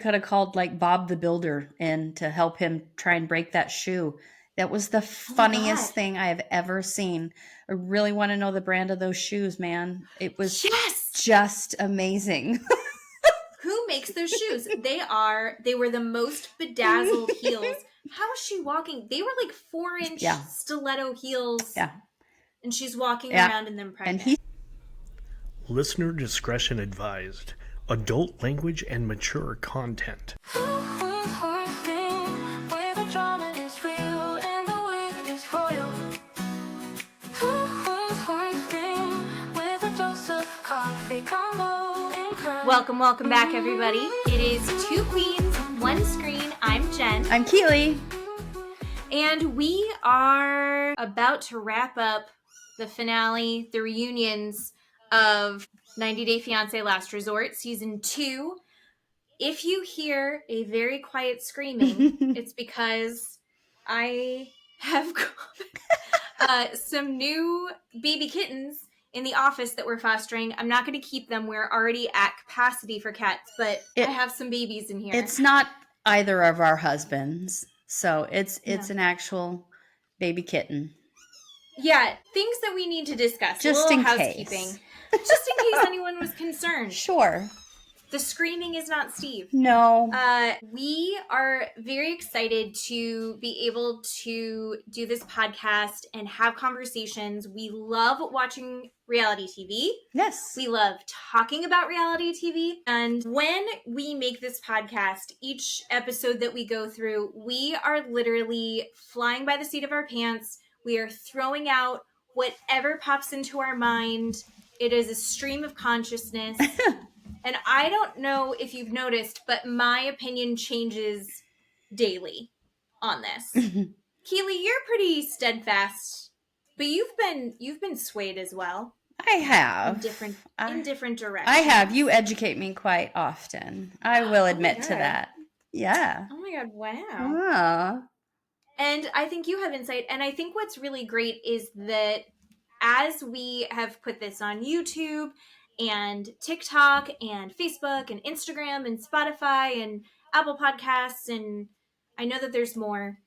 Could have called like Bob the Builder in to help him try and break that shoe. That was the funniest thing I have ever seen. I really want to know the brand of those shoes, man. It was just amazing. Who makes those shoes? They were the most bedazzled heels. How is she walking? They were like 4-inch stiletto heels. Yeah. And she's walking around in them pregnant. Listener discretion advised. Adult language and mature content. Welcome back, everybody. It is Two Queens, One Screen. I'm Jen. I'm Keeley. And we are about to wrap up the finale, the reunions of 90 Day Fiance Last Resort, Season 2. If you hear a very quiet screaming, it's because I have some new baby kittens in the office that we're fostering. I'm not going to keep them. We're already at capacity for cats, but I have some babies in here. It's not either of our husbands, so it's an actual baby kitten. Yeah, things that we need to discuss. Just in housekeeping. case. Just in case anyone was concerned. Sure. The screaming is not Steve. No. We are very excited to be able to do this podcast and have conversations. We love watching reality TV. Yes. We love talking about reality TV. And when we make this podcast, each episode that we go through, we are literally flying by the seat of our pants. We are throwing out whatever pops into our mind. It is a stream of consciousness. And I don't know if you've noticed, but my opinion changes daily on this. Keeley, you're pretty steadfast, but you've been swayed as well. I have. In different directions. I have. You educate me quite often. I will admit to that. Yeah. Oh my God, wow. Oh. And I think you have insight. And I think what's really great is that as we have put this on YouTube and TikTok and Facebook and Instagram and Spotify and Apple Podcasts, and I know that there's more,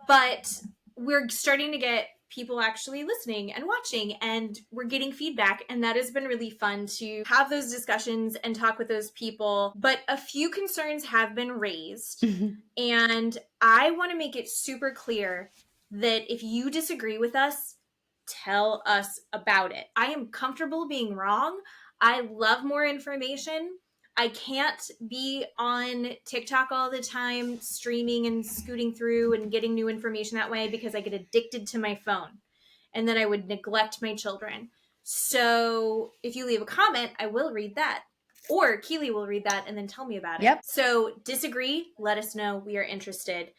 but we're starting to get people actually listening and watching, and we're getting feedback, and that has been really fun to have those discussions and talk with those people. But a few concerns have been raised, and I want to make it super clear that if you disagree with us, tell us about it. I am comfortable being wrong. I love more information. I can't be on TikTok all the time, streaming and scooting through and getting new information that way, because I get addicted to my phone and then I would neglect my children. So if you leave a comment, I will read that. Or Keeley will read that and then tell me about it. Yep. So disagree, let us know. We are interested.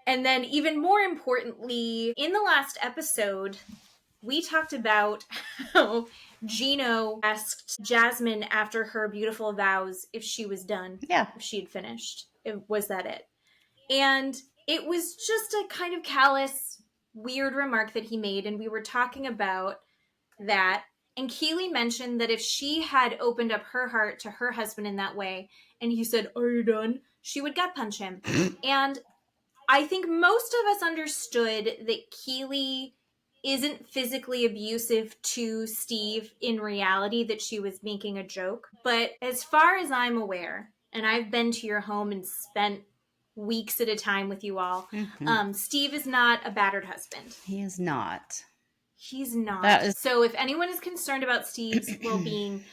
And then even more importantly, in the last episode, we talked about how Gino asked Jasmine after her beautiful vows if she was done. Yeah. If she had finished. Was that it? And it was just a kind of callous, weird remark that he made. And we were talking about that. And Keeley mentioned that if she had opened up her heart to her husband in that way, and he said, "Are you done?" she would gut punch him. And I think most of us understood that Keeley isn't physically abusive to Steve in reality, that she was making a joke. But as far as I'm aware, and I've been to your home and spent weeks at a time with you all, Steve is not a battered husband. He is not. He's not. So if anyone is concerned about Steve's well-being,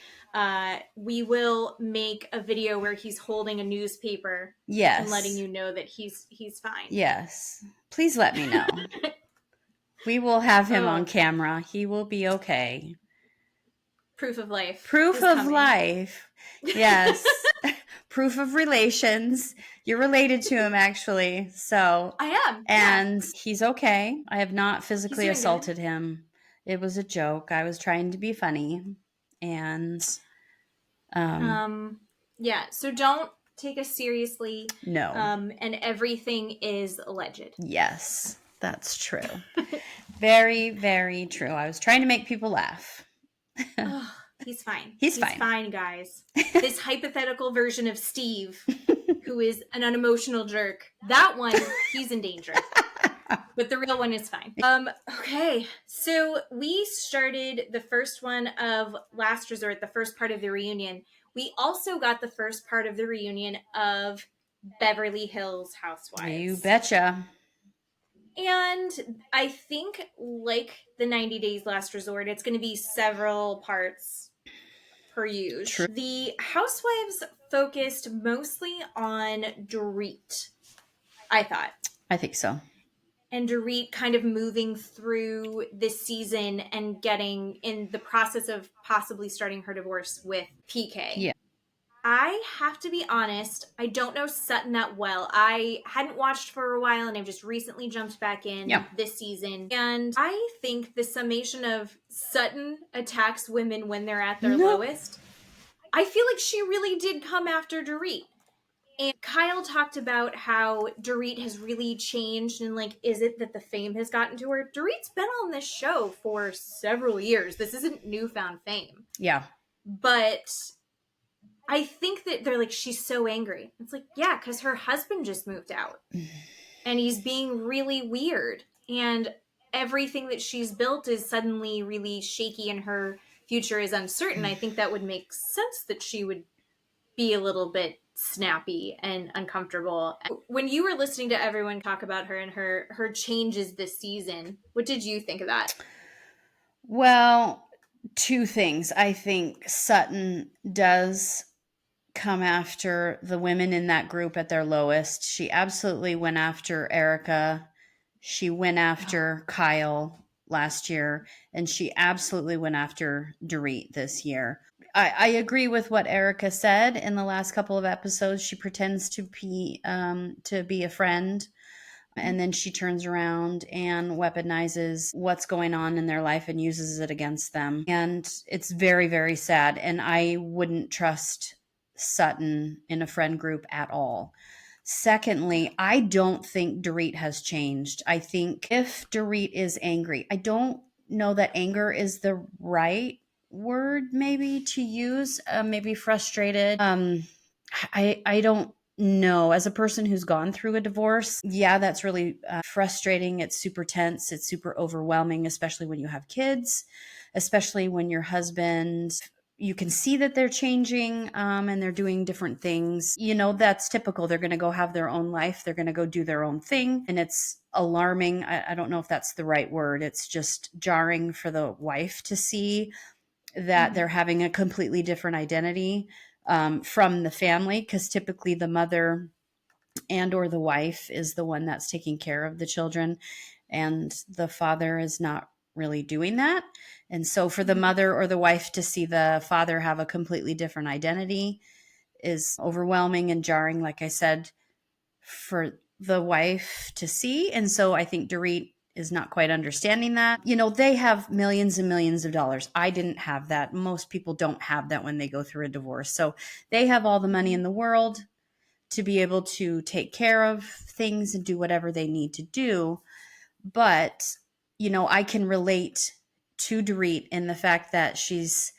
we will make a video where he's holding a newspaper. Yes. And letting you know that he's fine. Yes. Please let me know. We will have him on camera. He will be okay. Proof of life. Proof of life. Yes. Proof of relations. You're related to him, actually. So I am. And he's okay. I have not physically assaulted him. It was a joke. I was trying to be funny. And yeah, so don't take us seriously. No. And everything is alleged. Yes. That's true. Very, very true. I was trying to make people laugh. He's fine. He's fine. He's fine, guys. This hypothetical version of Steve who is an unemotional jerk. That one, he's in danger. But the real one is fine. Okay, so we started the first one of Last Resort, the first part of the reunion. We also got the first part of the reunion of Beverly Hills Housewives. You betcha. And I think, like the 90 Days Last Resort, it's going to be several parts per use. True. The Housewives focused mostly on Dorit, I thought. I think so. And Dorit kind of moving through this season and getting in the process of possibly starting her divorce with PK. Yeah. I have to be honest, I don't know Sutton that well. I hadn't watched for a while and I've just recently jumped back in this season. And I think the summation of Sutton attacks women when they're at their lowest, I feel like she really did come after Dorit. And Kyle talked about how Dorit has really changed and, like, is it that the fame has gotten to her? Dorit's been on this show for several years. This isn't newfound fame. Yeah. But I think that they're like, she's so angry. It's like, yeah, because her husband just moved out. And he's being really weird. And everything that she's built is suddenly really shaky and her future is uncertain. I think that would make sense that she would be a little bit snappy and uncomfortable. When you were listening to everyone talk about her and her changes this season, what did you think of that? Well, two things. I think Sutton does come after the women in that group at their lowest. She absolutely went after Erica. She went after Kyle last year, and she absolutely went after Dorit this year. I agree with what Erica said in the last couple of episodes. She pretends to be a friend, and then she turns around and weaponizes what's going on in their life and uses it against them. And it's very, very sad. And I wouldn't trust Sutton in a friend group at all. Secondly, I don't think Dorit has changed. I think if Dorit is angry, I don't know that anger is the right word maybe to use. Maybe frustrated. I don't know. As a person who's gone through a divorce, yeah, that's really frustrating. It's super tense. It's super overwhelming, especially when you have kids, especially when your husband, you can see that they're changing and they're doing different things. You know, that's typical. They're going to go have their own life. They're going to go do their own thing. And it's alarming. I don't know if that's the right word. It's just jarring for the wife to see that they're having a completely different identity from the family, because typically the mother and or the wife is the one that's taking care of the children, and the father is not really doing that. And so for the mother or the wife to see the father have a completely different identity is overwhelming and jarring, like I said, for the wife to see. And so I think Dorit is not quite understanding that. You know, they have millions and millions of dollars. I didn't have that. Most people don't have that when they go through a divorce. So they have all the money in the world to be able to take care of things and do whatever they need to do. But, you know, I can relate to Dorit in the fact that she's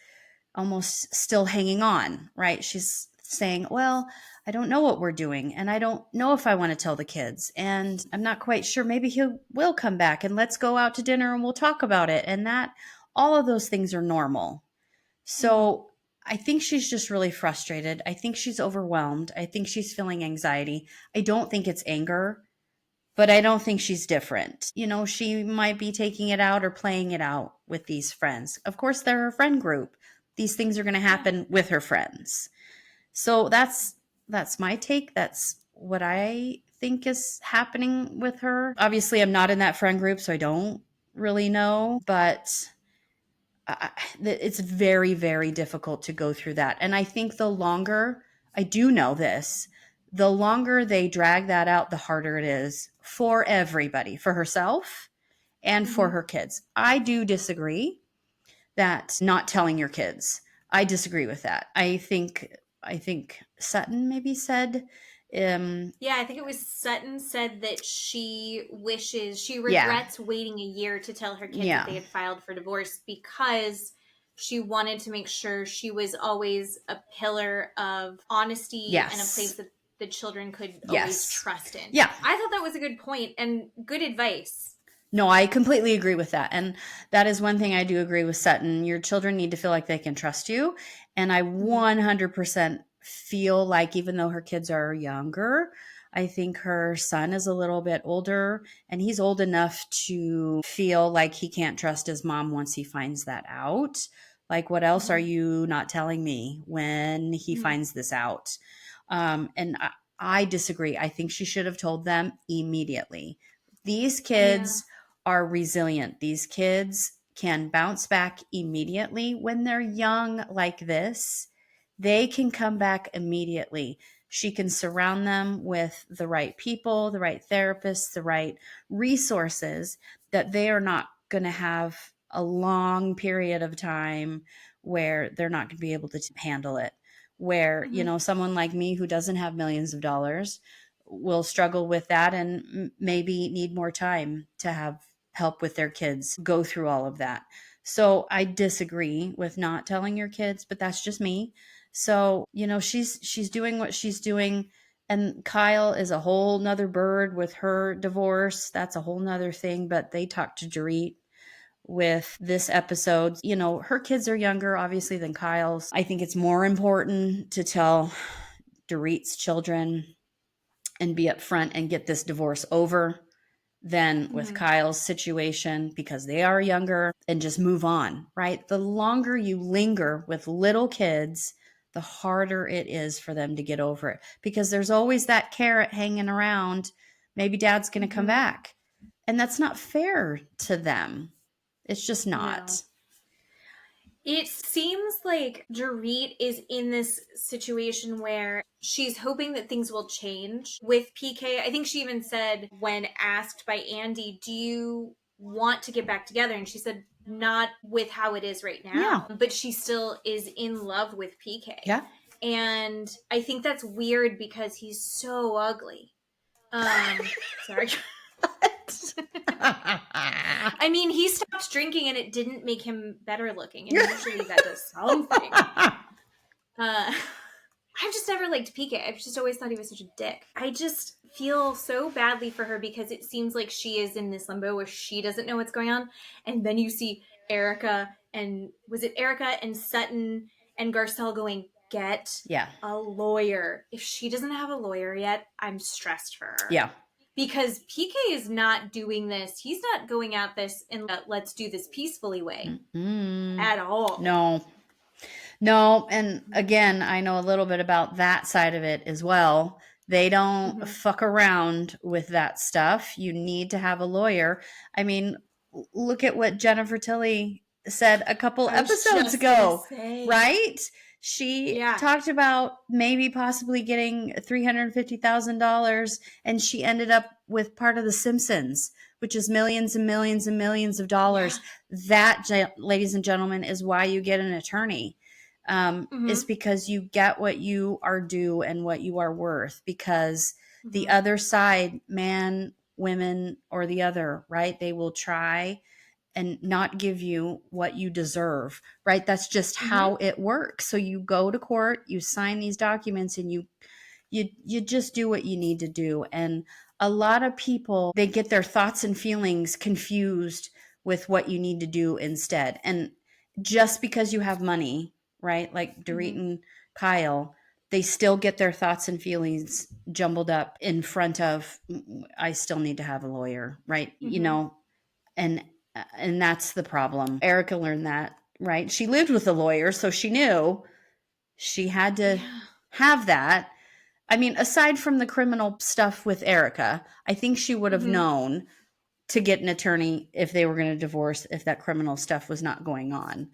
almost still hanging on, right? She's saying, well, I don't know what we're doing, and I don't know if I want to tell the kids, and I'm not quite sure. Maybe he will come back and let's go out to dinner and we'll talk about it. And that, all of those things are normal. So I think she's just really frustrated. I think she's overwhelmed. I think she's feeling anxiety. I don't think it's anger, but I don't think she's different. You know, she might be taking it out or playing it out with these friends. Of course, they're her friend group. These things are going to happen with her friends. So that's my take. That's what I think is happening with her. Obviously, I'm not in that friend group, so I don't really know, but it's very, very difficult to go through that. And I think the longer, I do know this, the longer they drag that out, the harder it is for everybody, for herself and for her kids. I do disagree that not telling your kids. I disagree with that. I think Sutton maybe said, yeah, I think it was Sutton said that she regrets waiting a year to tell her kids that they had filed for divorce because she wanted to make sure she was always a pillar of honesty and a place the children could always Yes. trust in. Yeah. I thought that was a good point and good advice. No, I completely agree with that. And that is one thing I do agree with Sutton. Your children need to feel like they can trust you. And I 100% feel like, even though her kids are younger, I think her son is a little bit older and he's old enough to feel like he can't trust his mom once he finds that out. Like, what else are you not telling me when he finds this out? And I disagree. I think she should have told them immediately. These kids are resilient. These kids can bounce back immediately when they're young like this. They can come back immediately. She can surround them with the right people, the right therapists, the right resources, that they are not going to have a long period of time where they're not going to be able to handle it. Where, you know, someone like me who doesn't have millions of dollars will struggle with that and maybe need more time to have help with their kids go through all of that. So I disagree with not telling your kids, but that's just me. So, you know, she's doing what she's doing. And Kyle is a whole nother bird with her divorce. That's a whole nother thing. But they talked to Dorit with this episode. You know, her kids are younger, obviously, than Kyle's. I think it's more important to tell Dorit's children and be upfront and get this divorce over than with Kyle's situation, because they are younger, and just move on, right? The longer you linger with little kids, the harder it is for them to get over it, because there's always that carrot hanging around. Maybe dad's going to come back. And that's not fair to them. It's just not. No. It seems like Dorit is in this situation where she's hoping that things will change with PK. I think she even said, when asked by Andy, do you want to get back together? And she said, not with how it is right now. Yeah. But she still is in love with PK. Yeah. And I think that's weird because he's so ugly. Sorry. I mean, he stopped drinking and it didn't make him better looking, and usually that does something. I've just never liked PK. I've just always thought he was such a dick. I just feel so badly for her because it seems like she is in this limbo where she doesn't know what's going on. And then you see Erica and Sutton and Garcelle going, get a lawyer. If she doesn't have a lawyer yet, I'm stressed for her. Yeah. Because PK is not doing this. He's not going at this in a let's do this peacefully way at all. No. And again, I know a little bit about that side of it as well. They don't fuck around with that stuff. You need to have a lawyer. I mean, look at what Jennifer Tilly said a couple episodes ago, right? She talked about maybe possibly getting $350,000, and she ended up with part of The Simpsons, which is millions and millions and millions of dollars. That, ladies and gentlemen, is why you get an attorney. Is because you get what you are due and what you are worth, because the other side, man, women, or the other, right? They will try and not give you what you deserve, right? That's just how it works. So you go to court, you sign these documents, and you just do what you need to do. And a lot of people, they get their thoughts and feelings confused with what you need to do instead. And just because you have money, right? Like Dorit and Kyle, they still get their thoughts and feelings jumbled up in front of, I still need to have a lawyer, right? You know, and that's the problem. Erica learned that, right? She lived with a lawyer, so she knew she had to have that. I mean, aside from the criminal stuff with Erica, I think she would have known to get an attorney if they were going to divorce, if that criminal stuff was not going on.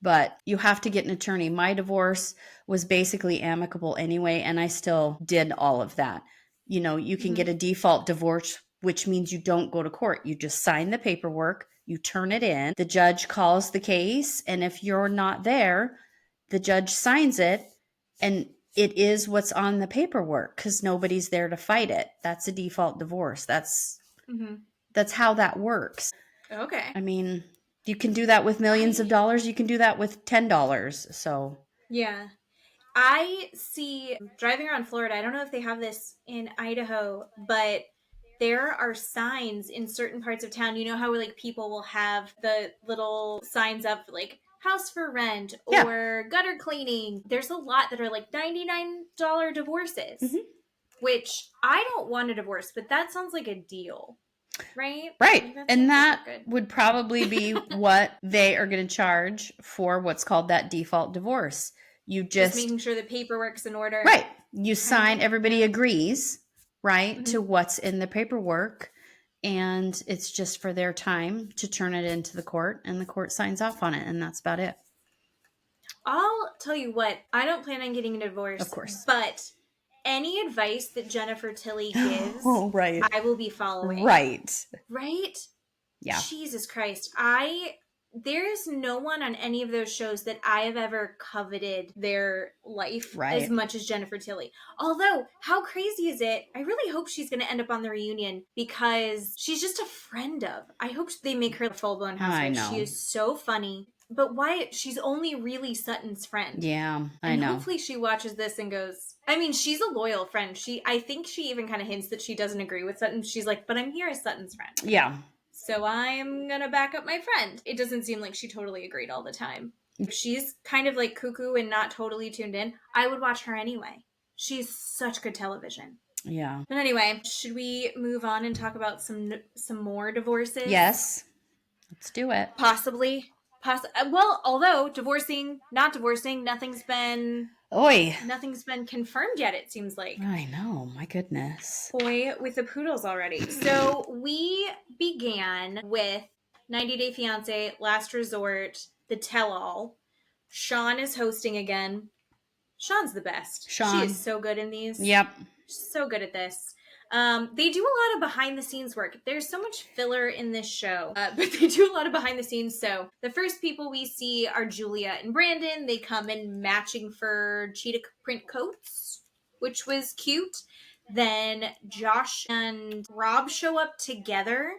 But you have to get an attorney. My divorce was basically amicable anyway, and I still did all of that. You know, you can get a default divorce, which means you don't go to court. You just sign the paperwork, you turn it in, the judge calls the case, and if you're not there, the judge signs it, and it is what's on the paperwork because nobody's there to fight it. That's a default divorce. That's how that works. Okay. I mean, you can do that with millions of dollars. You can do that with $10. So yeah, I see driving around Florida, I don't know if they have this in Idaho, but there are signs in certain parts of town. You know how like people will have the little signs up like house for rent or gutter cleaning. There's a lot that are like $99 divorces, which I don't want a divorce, but that sounds like a deal. Right? Right. And that would probably be what they are going to charge for what's called that default divorce. You just making sure the paperwork's in order. Right. You sign, everybody agrees, right, to what's in the paperwork. And it's just for their time to turn it into the court, and the court signs off on it. And that's about it. I'll tell you what, I don't plan on getting a divorce. Of course. But any advice that Jennifer Tilly gives, I will be following. Right. Right? Yeah. Jesus Christ. There's no one on any of those shows that I have ever coveted their life as much as Jennifer Tilly. Although, how crazy is it? I really hope she's going to end up on the reunion because she's just a friend of. I hope they make her a full-blown housewife. She is so funny. But why? She's only really Sutton's friend. Yeah, I know. Hopefully she watches this and goes, I mean, she's a loyal friend. I think she even kind of hints that she doesn't agree with Sutton. She's like, but I'm here as Sutton's friend. Yeah. So I'm going to back up my friend. It doesn't seem like she totally agreed all the time. If she's kind of like cuckoo and not totally tuned in, I would watch her anyway. She's such good television. Yeah. But anyway, should we move on and talk about some more divorces? Yes. Let's do it. Possibly. Well, although not divorcing, nothing's been confirmed yet, it seems like. I know, my goodness. Boy with the poodles already. So we began with 90 Day Fiance, Last Resort, The Tell-All. Sean is hosting again. Sean's the best. She is so good in these. Yep. She's so good at this. They do a lot of behind the scenes work. There's so much filler in this show, but they do a lot of behind the scenes. So the first people we see are Julia and Brandon. They come in matching for cheetah print coats, which was cute. Then Josh and Rob show up together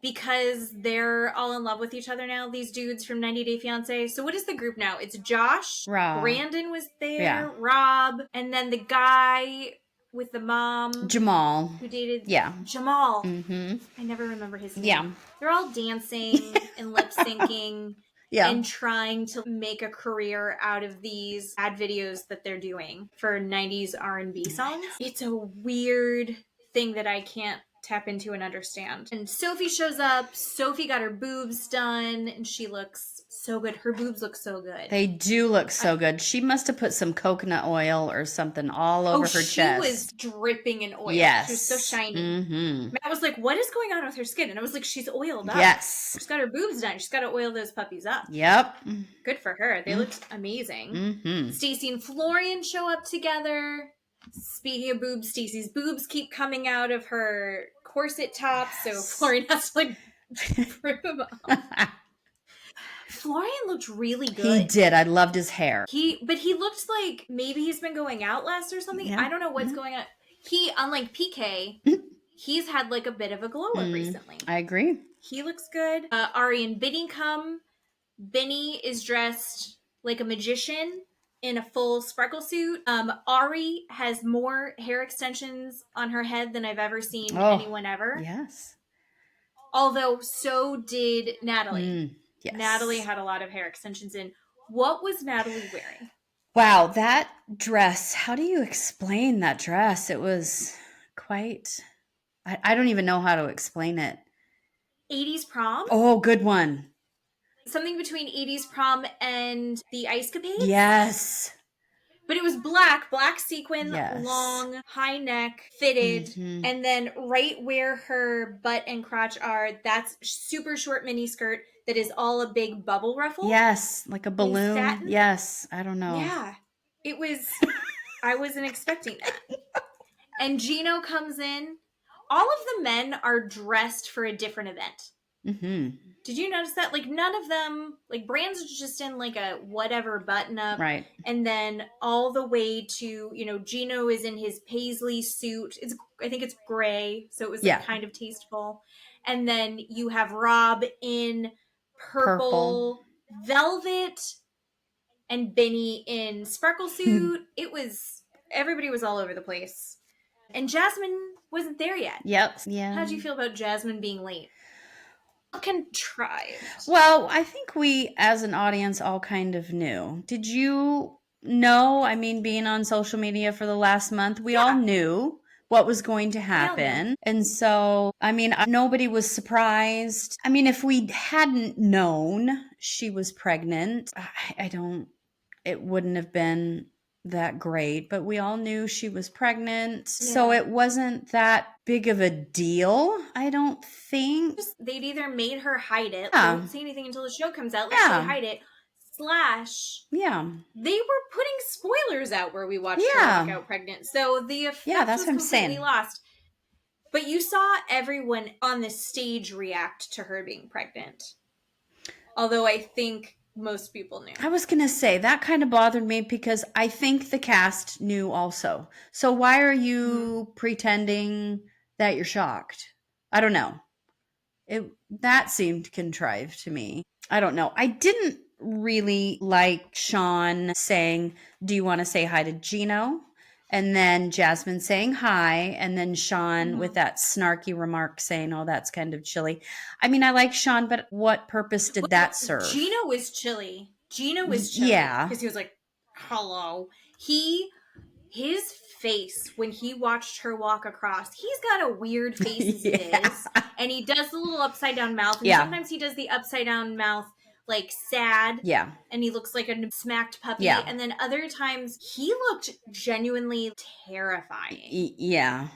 because they're all in love with each other now, these dudes from 90 Day Fiance. So what is the group now? It's Josh, Rob. Brandon was there, Rob, and then the guy with the mom. Jamal. Who dated Jamal. Mm-hmm. I never remember his name. Yeah. They're all dancing and lip syncing and trying to make a career out of these ad videos that they're doing for 90s R&B songs. It's a weird thing that I can't tap into and understand. And Sophie shows up. Sophie got her boobs done and she looks so good. Her boobs look so good. They do look so good. She must have put some coconut oil or something all over her chest. She was dripping in oil. Yes. She was so shiny. Mm-hmm. Matt was like, what is going on with her skin? And I was like, she's oiled up. Yes. She's got her boobs done. She's got to oil those puppies up. Yep. Good for her. They looked amazing. Mm-hmm. Stacey and Florian show up together. Speaking of boobs, Stacey's boobs keep coming out of her corset top, so Florian has to like rip them off. Florian looked really good. He did. I loved his hair. But he looked like maybe he's been going out less or something. Yeah. I don't know what's going on. He, unlike PK, he's had like a bit of a glow up recently. I agree. He looks good. Ari and Benny come. Benny is dressed like a magician in a full sparkle suit. Ari has more hair extensions on her head than I've ever seen anyone ever. Yes. Although so did Natalie. Yes. Natalie had a lot of hair extensions in. What was Natalie wearing? Wow, that dress. How do you explain that dress? It was quite... I don't even know how to explain it. 80s prom? Oh, good one. Something between 80s prom and the Ice Capades? Yes. But it was black sequin, long, high neck, fitted, and then right where her butt and crotch are, that's super short mini skirt that is all a big bubble ruffle. Yes, like a balloon. Satin. Yes, I don't know. Yeah, it was, I wasn't expecting that. And Gino comes in. All of the men are dressed for a different event. Mm-hmm. Did you notice that? Like, none of them, like, Brand's just in, like, a whatever button-up. Right. And then all the way to, Gino is in his paisley suit. I think it's gray, so it was like, kind of tasteful. And then you have Rob in purple velvet and Benny in sparkle suit. Everybody was all over the place. And Jasmine wasn't there yet. Yep. Yeah. How'd you feel about Jasmine being late? Contrived. Well, I think we, as an audience, all kind of knew. Did you know? I mean, being on social media for the last month, we all knew what was going to happen. And so, I mean, nobody was surprised. I mean, if we hadn't known she was pregnant, it wouldn't have been that great, but we all knew she was pregnant. Yeah. So it wasn't that big of a deal, I don't think. They'd either made her hide it, don't say anything until the show comes out, let her hide it, / they were putting spoilers out where we watched her walk out pregnant. So the effect was completely lost. But you saw everyone on the stage react to her being pregnant. Although I think most people knew. I was going to say, that kind of bothered me because I think the cast knew also. So why are you pretending that you're shocked? I don't know. That seemed contrived to me. I don't know. I didn't really like Sean saying, do you want to say hi to Gino? And then Jasmine saying hi, and then Sean with that snarky remark saying, oh, that's kind of chilly. I mean, I like Sean, but what purpose did that serve? Gino was chilly. Yeah. Because he was like, hello. His face, when he watched her walk across, he's got a weird face as it is. And he does the little upside down mouth. And sometimes he does the upside down mouth like sad. Yeah. And he looks like a smacked puppy. Yeah. And then other times he looked genuinely terrifying. Yeah.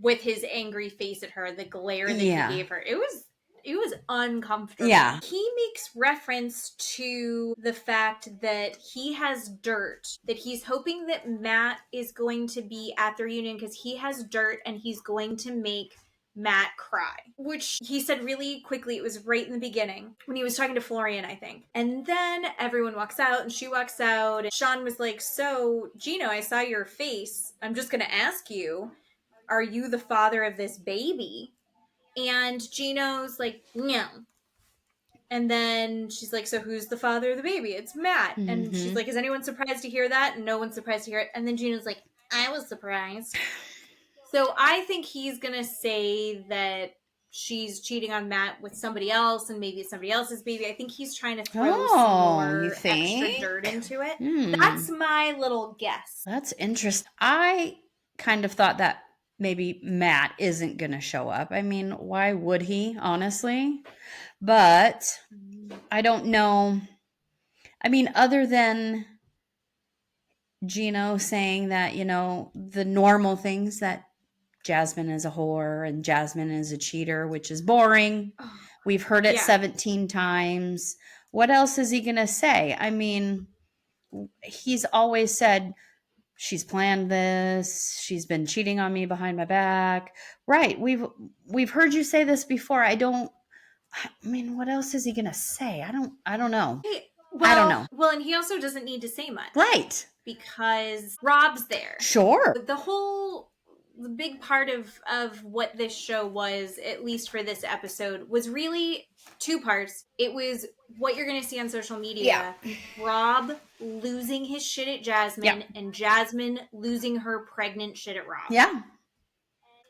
With his angry face at her, the glare that he gave her. It was uncomfortable. Yeah. He makes reference to the fact that he has dirt, that he's hoping that Matt is going to be at the reunion because he has dirt and he's going to make Matt cry, which he said really quickly. It was right in the beginning when he was talking to Florian, I think. And then everyone walks out and she walks out and Sean was like, so Gino, I saw your face. I'm just going to ask you, are you the father of this baby? And Gino's like, no. And then she's like, so who's the father of the baby? It's Matt. Mm-hmm. And she's like, is anyone surprised to hear that? And no one's surprised to hear it. And then Gino's like, I was surprised. So I think he's going to say that she's cheating on Matt with somebody else and maybe it's somebody else's baby. I think he's trying to throw some more extra dirt into it. That's my little guess. That's interesting. I kind of thought that maybe Matt isn't going to show up. I mean, why would he, honestly? But I don't know. I mean, other than Gino saying that, you know, the normal things that Jasmine is a whore and Jasmine is a cheater, which is boring. We've heard it 17 times. What else is he going to say? I mean, he's always said, she's planned this. She's been cheating on me behind my back. Right. We've heard you say this before. I mean, what else is he going to say? I don't know. I don't know. Well, and he also doesn't need to say much. Right. Because Rob's there. Sure. The big part of what this show was, at least for this episode, was really two parts. It was what you're going to see on social media. Yeah. Rob losing his shit at Jasmine and Jasmine losing her pregnant shit at Rob. Yeah.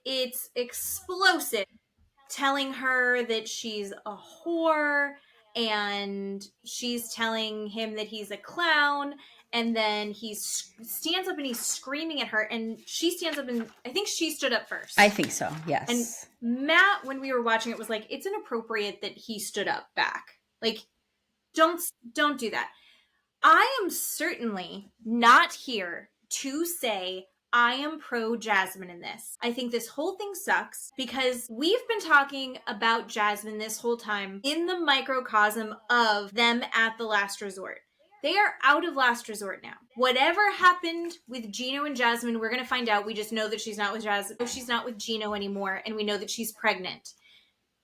It's explosive. Telling her that she's a whore and she's telling him that he's a clown. And then he stands up and he's screaming at her. And she stands up and I think she stood up first. I think so, yes. And Matt, when we were watching it, was like, it's inappropriate that he stood up back. Like, don't do that. I am certainly not here to say I am pro Jasmine in this. I think this whole thing sucks because we've been talking about Jasmine this whole time in the microcosm of them at the last resort. They are out of last resort now. Whatever happened with Gino and Jasmine, we're going to find out. We just know that she's not with Jasmine. She's not with Gino anymore, and we know that she's pregnant.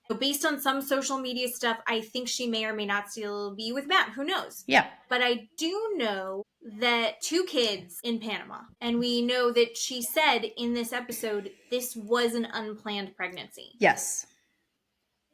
So based on some social media stuff, I think she may or may not still be with Matt. Who knows? Yeah. But I do know that 2 kids in Panama. And we know that she said in this episode, this was an unplanned pregnancy. Yes.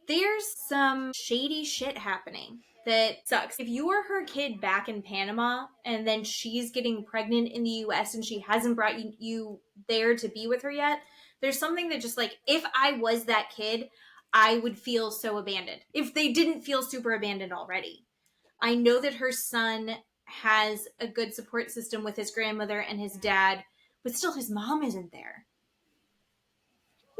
There's some shady shit happening that sucks. If you are her kid back in Panama and then she's getting pregnant in the US and she hasn't brought you there to be with her yet, there's something that just like, if I was that kid, I would feel so abandoned. If they didn't feel super abandoned already. I know that her son has a good support system with his grandmother and his dad, but still his mom isn't there.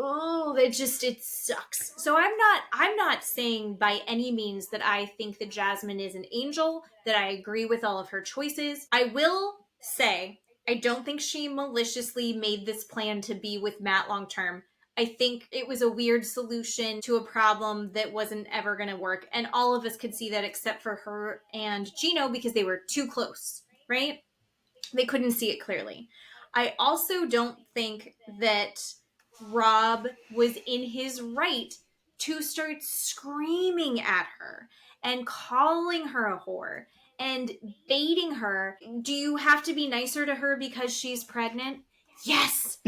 Oh, it sucks. So I'm not saying by any means that I think that Jasmine is an angel, that I agree with all of her choices. I will say I don't think she maliciously made this plan to be with Matt long term. I think it was a weird solution to a problem that wasn't ever going to work. And all of us could see that except for her and Gino because they were too close, right? They couldn't see it clearly. I also don't think that Rob was in his right to start screaming at her and calling her a whore and baiting her. Do you have to be nicer to her because she's pregnant? Yes.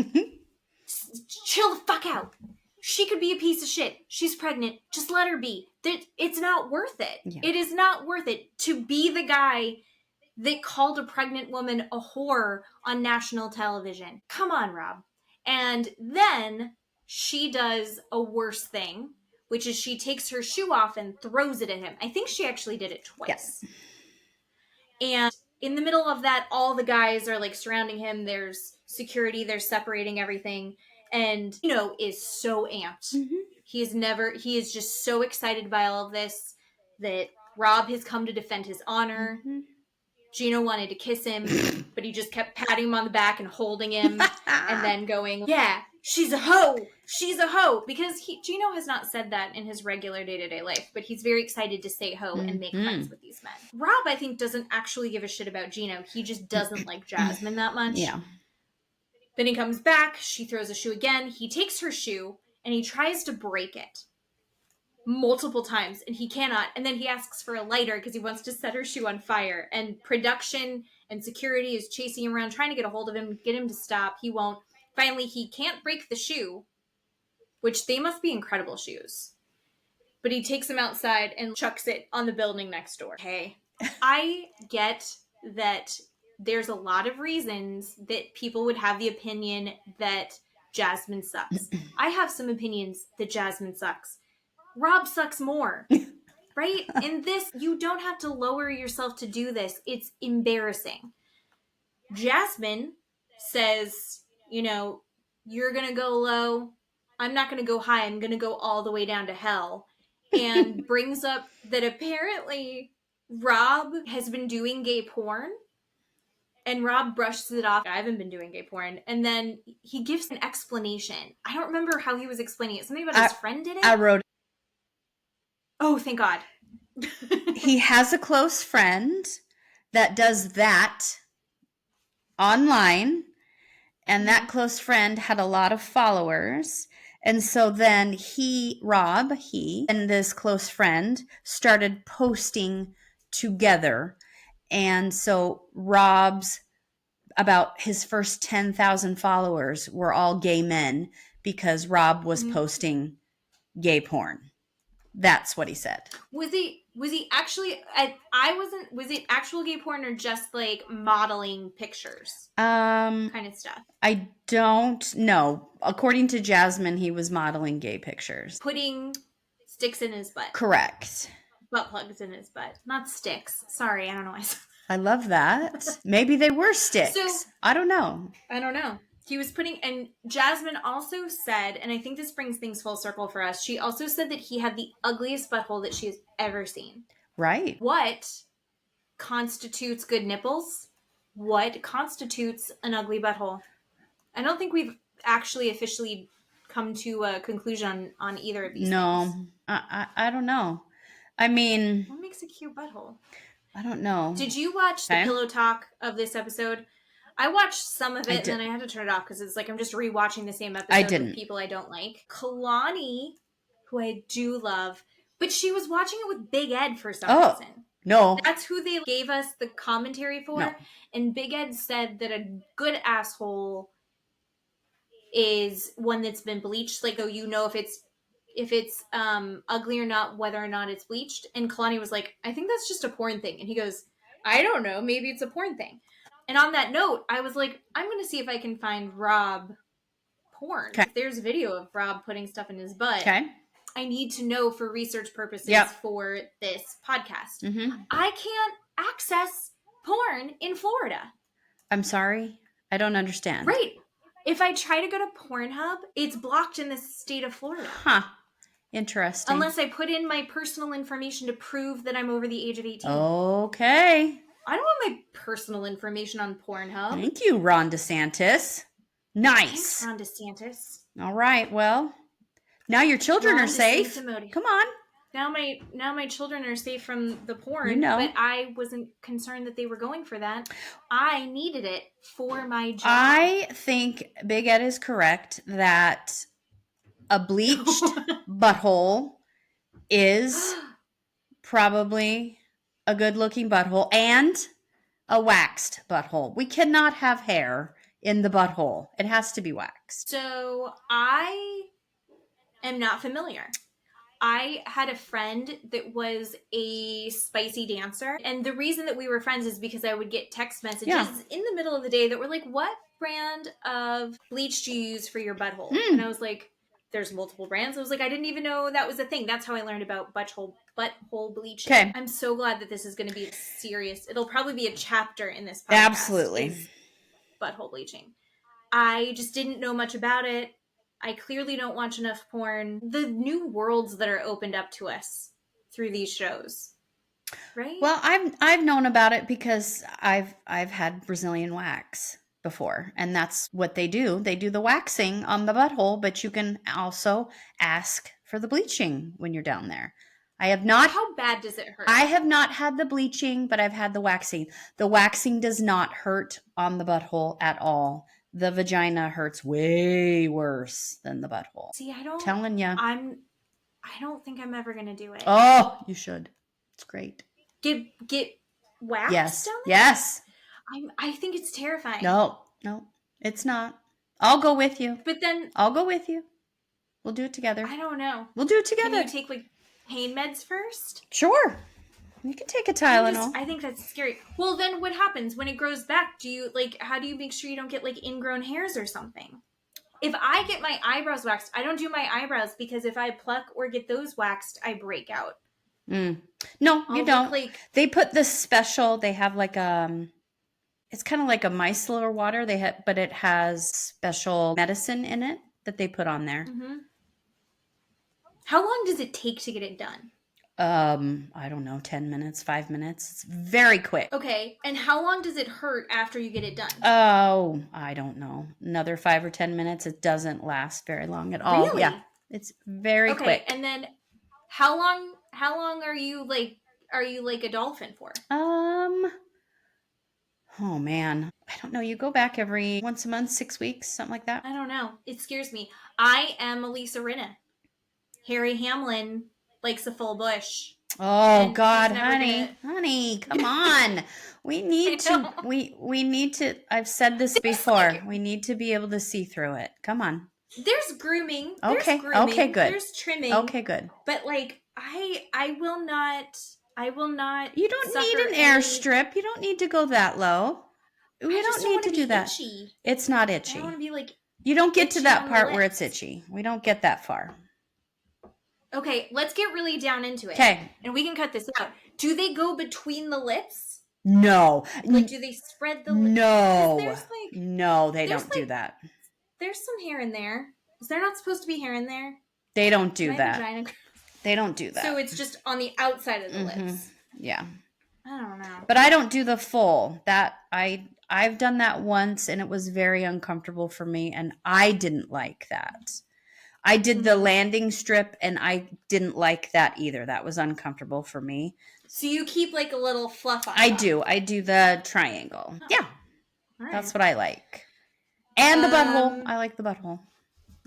Chill the fuck out. She could be a piece of shit. She's pregnant. Just let her be. It's not worth it. Yeah. It is not worth it to be the guy that called a pregnant woman a whore on national television. Come on, Rob. And then she does a worse thing, which is she takes her shoe off and throws it at him. I think she actually did it twice. Yeah. And in the middle of that, all the guys are like surrounding him. There's security. They're separating everything. And Gino is so amped. Mm-hmm. He is just so excited by all of this that Rob has come to defend his honor. Mm-hmm. Gino wanted to kiss him, but he just kept patting him on the back and holding him and then going, yeah, she's a hoe. She's a hoe. Because Gino has not said that in his regular day-to-day life, but he's very excited to say hoe and make friends with these men. Rob, I think, doesn't actually give a shit about Gino. He just doesn't like Jasmine that much. Yeah. Then he comes back. She throws a shoe again. He takes her shoe and he tries to break it multiple times and he cannot, and then he asks for a lighter because he wants to set her shoe on fire, and production and security is chasing him around trying to get a hold of him, get him to stop. He won't. Finally, he can't break the shoe, which they must be incredible shoes, but he takes him outside and chucks it on the building next door. Okay, I get that there's a lot of reasons that people would have the opinion that Jasmine sucks. I have some opinions that Jasmine sucks. Rob sucks more, right? In this, you don't have to lower yourself to do this. It's embarrassing. Jasmine says, you're going to go low. I'm not going to go high. I'm going to go all the way down to hell. And brings up that apparently Rob has been doing gay porn. And Rob brushes it off. I haven't been doing gay porn. And then he gives an explanation. I don't remember how he was explaining it. Something about his friend did it? I wrote it. Oh, thank God. He has a close friend that does that online, and that close friend had a lot of followers. And so then Rob and this close friend started posting together. And so about his first 10,000 followers were all gay men because Rob was posting gay porn. That's what he said. Was he actually, was it actual gay porn or just like modeling pictures? Kind of stuff. I don't know. According to Jasmine, he was modeling gay pictures. Putting sticks in his butt. Correct. Butt plugs in his butt. Not sticks. Sorry, I don't know why I said that. I love that. Maybe they were sticks. So, I don't know. He was and Jasmine also said, and I think this brings things full circle for us, she also said that he had the ugliest butthole that she has ever seen. Right. What constitutes good nipples? What constitutes an ugly butthole? I don't think we've actually officially come to a conclusion on either of these things. No, I don't know. I mean... What makes a cute butthole? I don't know. Did you watch the pillow talk of this episode? I watched some of it and then I had to turn it off because it's like I'm just rewatching the same episode with people I don't like. Kalani, who I do love, but she was watching it with Big Ed for some reason. No. That's who they gave us the commentary for. No. And Big Ed said that a good asshole is one that's been bleached. Like, if it's if it's ugly or not, whether or not it's bleached. And Kalani was like, I think that's just a porn thing. And he goes, I don't know, maybe it's a porn thing. And on that note, I was like, I'm going to see if I can find Rob porn. Okay. If there's video of Rob putting stuff in his butt, Okay. I need to know for research purposes Yep. for this podcast. Mm-hmm. I can't access porn in Florida. I'm sorry. I don't understand. Right. If I try to go to Pornhub, it's blocked in the state of Florida. Huh. Interesting. Unless I put in my personal information to prove that I'm over the age of 18. Okay. I don't want my personal information on Pornhub. Thank you, Ron DeSantis. Nice. Thanks, Ron DeSantis. All right. Well, now your children Ron are safe. DeSantimony. Come on. Now my children are safe from the porn, You know. but I wasn't concerned that they were going for that. I needed it for my job. I think Big Ed is correct that a bleached butthole is probably a good-looking butthole and a waxed butthole. We cannot have hair in the butthole. It has to be waxed. So I am not familiar. I had a friend that was a spicy dancer. And the reason that we were friends is because I would get text messages in the middle of the day that were like, what brand of bleach do you use for your butthole? And I was like, there's multiple brands. I was like, I didn't even know that was a thing. That's how I learned about butthole bleaching. Okay. I'm so glad that this is going to be serious. It'll probably be a chapter in this podcast. Absolutely. Is butthole bleaching. I just didn't know much about it. I clearly don't watch enough porn. The new worlds that are opened up to us through these shows, right? Well, I've known about it because I've had Brazilian wax before, and that's what they do. They do the waxing on the butthole, but you can also ask for the bleaching when you're down there. I have not. How bad does it hurt? I have not had the bleaching, but I've had the waxing. The waxing does not hurt on the butthole at all. The vagina hurts way worse than the butthole. See, I don't. Telling you. I don't think I'm ever gonna do it. Oh, you should. It's great. Get waxed Yes. down there? Yes. I think it's terrifying. No, it's not. I'll go with you. But then I'll go with you. We'll do it together. I don't know. We'll do it together. Can you take like pain meds first? Sure. You can take a Tylenol. I think that's scary. Well, then what happens when it grows back? Do you how do you make sure you don't get like ingrown hairs or something? If I get my eyebrows waxed, I don't do my eyebrows because if I pluck or get those waxed, I break out. No, you don't. Like, they put this special. They have like it's kind of like a micellar water. But it has special medicine in it that they put on there. Mm-hmm. How long does it take to get it done? I don't know, 10 minutes, 5 minutes. It's very quick. Okay. And how long does it hurt after you get it done? Oh, I don't know. Another 5 or 10 minutes. It doesn't last very long at all. Really? Yeah. It's very quick. And then how long are you like a dolphin for? Oh man. I don't know. You go back every once a month, 6 weeks, something like that. I don't know. It scares me. I am Elisa Rinna. Harry Hamlin likes a full bush. Oh God, honey, come on. We need to, I've said this before. We need to be able to see through it. Come on. There's grooming. Okay. There's grooming. Okay, good. There's trimming. Okay, good. But like, I will not. You don't need an airstrip. You don't need to go that low. We don't need to do that. Itchy. It's not itchy. I don't want to be like. You don't get to that part where lips. it's itchy. We don't get that far. Okay, let's get really down into it. Okay. And we can cut this out. Do they go between the lips? No. Like, do they spread the lips? No. No, they don't do that. There's some hair in there. Is there not supposed to be hair in there? They don't do My that. vagina... They don't do that. So it's just on the outside of the lips. Yeah. I don't know. But I don't do the full. I've done that once and it was very uncomfortable for me and I didn't like that. I did the landing strip and I didn't like that either. That was uncomfortable for me. So you keep like a little fluff on top. I do the triangle. Oh. Yeah. Right. That's what I like. And the butthole. I like the butthole.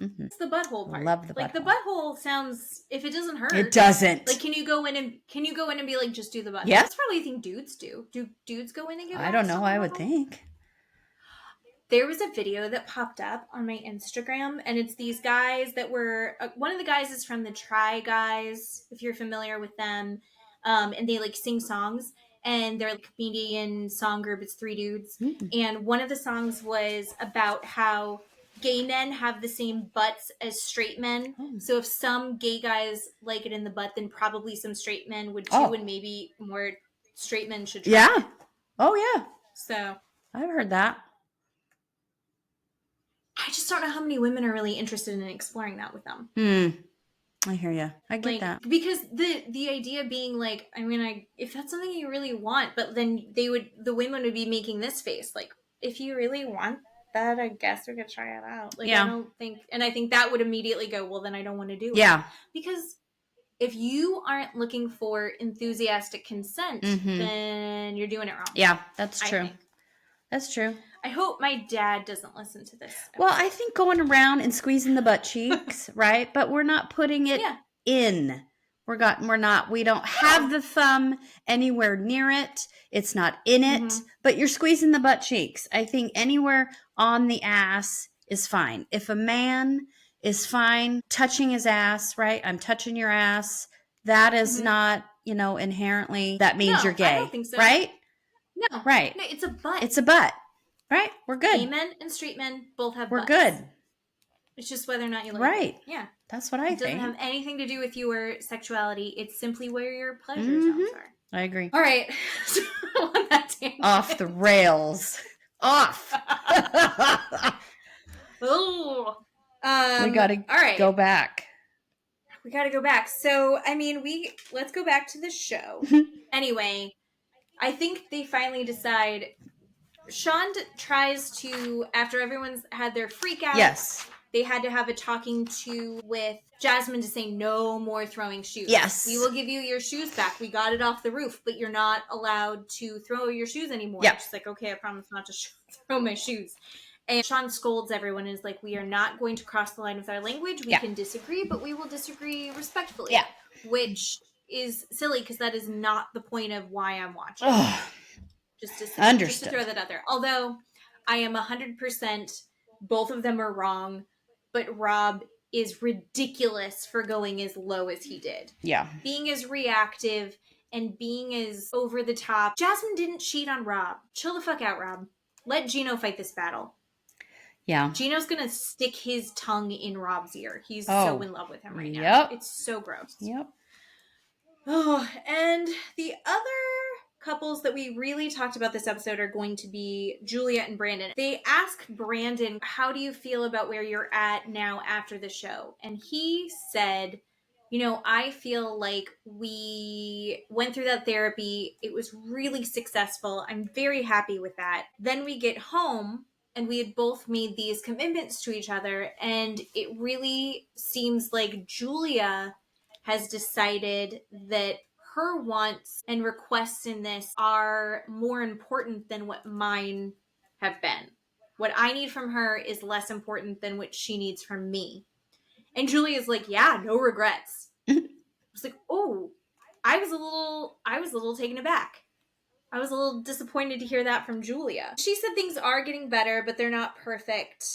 Mm-hmm. It's the butthole part. I love the butthole. Like the butthole sounds, if it doesn't hurt. It doesn't. Like, can you go in and be like, just do the butthole? Yeah. That's probably a thing dudes do. Do dudes go in and get I don't know. I would think. There was a video that popped up on my Instagram, and it's these guys that were one of the guys is from the Try Guys, if you're familiar with them, and they like sing songs, and they're like a comedian song group. It's 3 dudes, and one of the songs was about how gay men have the same butts as straight men. So if some gay guys like it in the butt, then probably some straight men would too, and maybe more straight men should try it. Oh yeah. So I've heard that. I just don't know how many women are really interested in exploring that with them. I hear you. I get that. Because the idea being like, I mean, if that's something you really want, but then the women would be making this face. Like, if you really want that, I guess we could try it out. Like, I don't think, and I think that would immediately go, well, then I don't want to do it. Yeah. Because if you aren't looking for enthusiastic consent, then you're doing it wrong. Yeah, that's true. That's true. I hope my dad doesn't listen to this episode. Well, I think going around and squeezing the butt cheeks, right? But we're not putting it in. We don't have the thumb anywhere near it. It's not in it, but you're squeezing the butt cheeks. I think anywhere on the ass is fine. If a man is fine touching his ass, right? I'm touching your ass. That is not, inherently, that means you're gay. I don't think so. Right? No. Right. No, it's a butt. It's a butt. Right? We're good. Gay men and straight men both have We're butts. good. It's just whether or not you like it. Yeah. That's what I think. It doesn't have anything to do with your sexuality. It's simply where your pleasure zones are. I agree. All right. On that tangent. Off the rails. Off. Oh. We got to go back. We got to go back. So, I mean, let's go back to the show. Anyway, I think they finally decide. Sean tries to, after everyone's had their freak out. Yes. They had to have a talking to with Jasmine to say no more throwing shoes. Yes. We will give you your shoes back. We got it off the roof, but you're not allowed to throw your shoes anymore. Yep. She's like, okay, I promise not to throw my shoes. And Sean scolds everyone and is like, we are not going to cross the line with our language. We can disagree, but we will disagree respectfully. Yeah. Which is silly because that is not the point of why I'm watching. Just to throw that out there. Although I am 100%, both of them are wrong, but Rob is ridiculous for going as low as he did. Yeah. Being as reactive and being as over the top. Jasmine didn't cheat on Rob. Chill the fuck out, Rob. Let Gino fight this battle. Yeah. Gino's going to stick his tongue in Rob's ear. He's so in love with him right now. It's so gross. Yep. Oh, and the other couples that we really talked about this episode are going to be Julia and Brandon. They asked Brandon, how do you feel about where you're at now after the show? And he said, I feel like we went through that therapy. It was really successful. I'm very happy with that. Then we get home and we had both made these commitments to each other. And it really seems like Julia has decided that her wants and requests in this are more important than what mine have been. What I need from her is less important than what she needs from me. And Julia's like, yeah, no regrets. I was like, oh, I was a little taken aback. I was a little disappointed to hear that from Julia. She said things are getting better, but they're not perfect.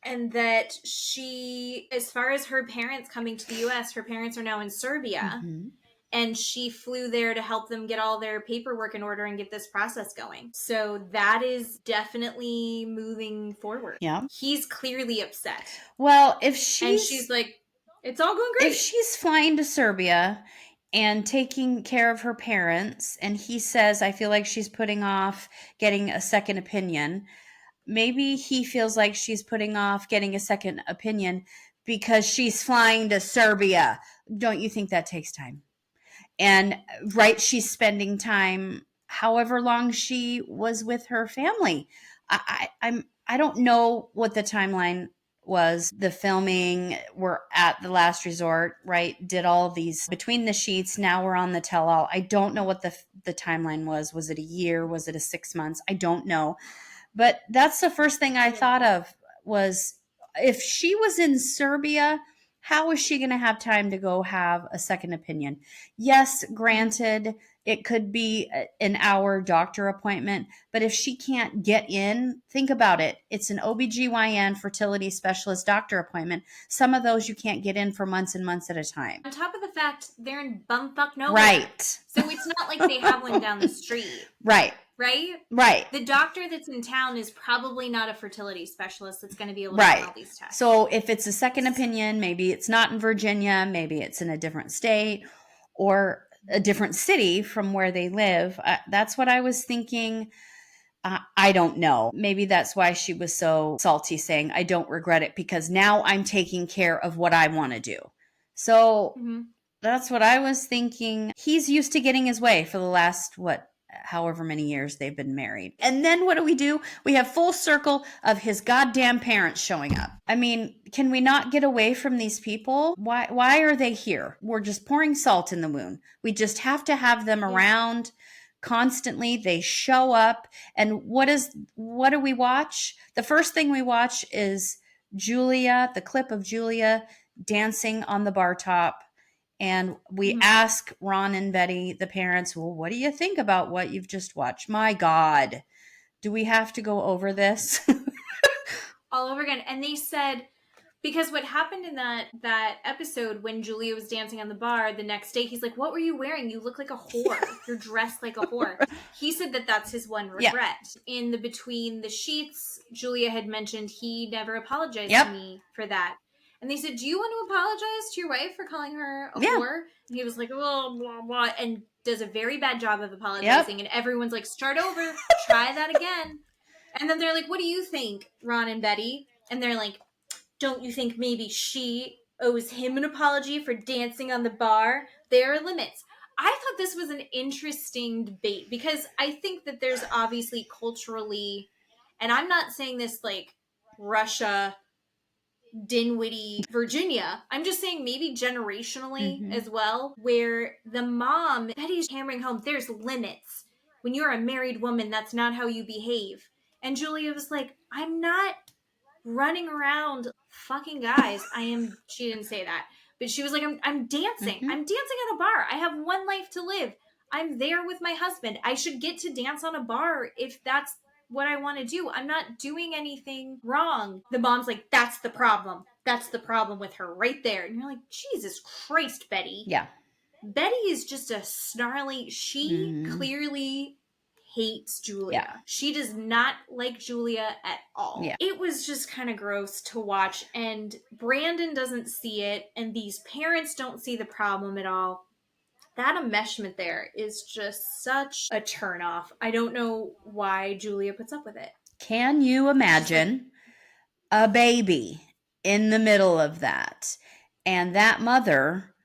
And that she, as far as her parents coming to the US, her parents are now in Serbia. Mm-hmm. And she flew there to help them get all their paperwork in order and get this process going. So that is definitely moving forward. Yeah. He's clearly upset. Well, and she's like, it's all going great. If she's flying to Serbia and taking care of her parents, and he says, I feel like she's putting off getting a second opinion. Maybe he feels like she's putting off getting a second opinion because she's flying to Serbia. Don't you think that takes time? And she's spending time however long she was with her family. I don't know what the timeline was. The filming, we're at the last resort, right? Did all of these between the sheets. Now we're on the tell-all. I don't know what the timeline was. Was it a year? Was it a 6 months? I don't know. But that's the first thing I thought of was if she was in Serbia, how is she going to have time to go have a second opinion? Yes, granted, It could be an hour doctor appointment. But if she can't get in, think about it. It's an OBGYN fertility specialist doctor appointment. Some of those you can't get in for months and months at a time. On top of the fact, they're in bumfuck nowhere. Right. So it's not like they have one down the street. Right. Right? Right. The doctor that's in town is probably not a fertility specialist that's going to be able to Right. run all these tests. So if it's a second opinion, maybe it's not in Virginia, maybe it's in a different state or a different city from where they live. That's what I was thinking. I don't know. Maybe that's why she was so salty, saying, I don't regret it because now I'm taking care of what I want to do. So that's what I was thinking. He's used to getting his way for the last, however many years they've been married. And then what do? We have full circle of his goddamn parents showing up. I mean, can we not get away from these people? Why are they here? We're just pouring salt in the wound. We just have to have them around constantly. They show up. And what do we watch? The first thing we watch is the clip of Julia dancing on the bar top. And we ask Ron and Betty, the parents, well, what do you think about what you've just watched? My God, do we have to go over this? All over again. And they said, because what happened in that episode when Julia was dancing on the bar, the next day, he's like, what were you wearing? You look like a whore. You're dressed like a whore. He said that that's his one regret. Yeah. In the Between the Sheets, Julia had mentioned he never apologized to me for that. And they said, do you want to apologize to your wife for calling her a whore? And he was like, oh, blah, blah, and does a very bad job of apologizing. And everyone's like, start over, try that again. And then they're like, what do you think, Ron and Betty? And they're like, don't you think maybe she owes him an apology for dancing on the bar? There are limits. I thought this was an interesting debate because I think that there's obviously culturally, and I'm not saying this like Russia, Dinwiddie, Virginia. I'm just saying maybe generationally as well, where the mom, Betty's hammering home, there's limits. When you're a married woman, that's not how you behave. And Julia was like, I'm not running around fucking guys. She didn't say that, but she was like, I'm dancing. I'm dancing at a bar. I have one life to live. I'm there with my husband. I should get to dance on a bar if that's what I want to do. I'm not doing anything wrong. The mom's like, that's the problem. That's the problem with her right there. And you're like, Jesus Christ, Betty. Yeah. Betty is just a snarly, she clearly hates Julia. Yeah. She does not like Julia at all. Yeah. It was just kind of gross to watch, and Brandon doesn't see it, and these parents don't see the problem at all. That enmeshment there is just such a turnoff. I don't know why Julia puts up with it. Can you imagine a baby in the middle of that and that mother